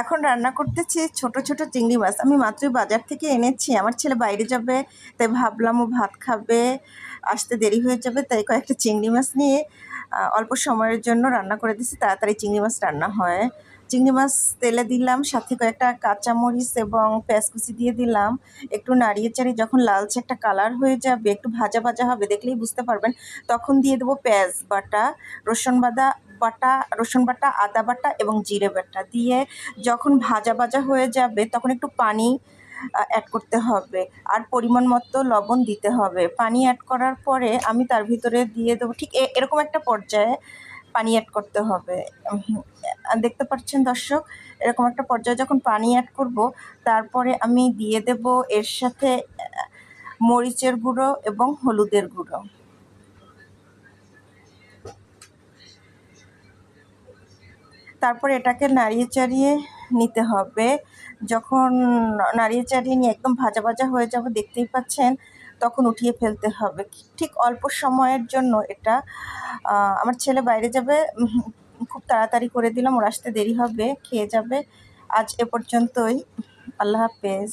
এখন রান্না করতেছি ছোট ছোট চিংড়ি মাছ। আমি মাত্রই বাজার থেকে এনেছি। আমার ছেলে বাইরে যাবে, তাই ভাবলাম ও ভাত খাবে, আসতে দেরি হয়ে যাবে, তাই কয়েকটা চিংড়ি মাছ নিয়ে অল্প সময়ের জন্য রান্না করে দিছি। তাড়াতাড়ি চিংড়ি মাছ রান্না হয়। চিংড়ি মাছ তেলে দিলাম, সাথে কয়েকটা কাঁচামরিচ এবং পেঁয়াজ কুচি দিয়ে দিলাম। একটু নাড়িয়ে চাড়িয়ে যখন লালচে একটা কালার হয়ে যাবে, একটু ভাজা ভাজা হবে, দেখলেই বুঝতে পারবেন, তখন দিয়ে দেবো পেঁয়াজ বাটা, রসুন রসুন বাটা, আদা বাটা এবং জিরে বাটা দিয়ে যখন ভাজা ভাজা হয়ে যাবে, তখন একটু পানি অ্যাড করতে হবে আর পরিমাণ মতো লবণ দিতে হবে। পানি অ্যাড করার পরে আমি তার ভিতরে দিয়ে দেবো, ঠিক এরকম একটা পর্যায়ে পানি অ্যাড করতে হবে। দেখতে পাচ্ছেন দর্শক, এরকম একটা পর্যায়ে যখন পানি অ্যাড করব, তারপরে আমি দিয়ে দেব এর সাথে মরিচের গুঁড়ো এবং হলুদের গুঁড়ো। তারপর এটাকে নাড়িয়ে চাড়িয়ে নিতে হবে। যখন নাড়িয়ে চাড়িয়ে নিয়ে একদম ভাজা ভাজা হয়ে যাবে, দেখতেই পাচ্ছেন, তখন উঠিয়ে ফেলতে হবে। ঠিক অল্প সময়ের জন্য এটা। আমার ছেলে বাইরে যাবে, খুব তাড়াতাড়ি করে দিলাম, ওর আসতে দেরি হবে, খেয়ে যাবে। আজ এ পর্যন্তই। আল্লাহ হাফেজ।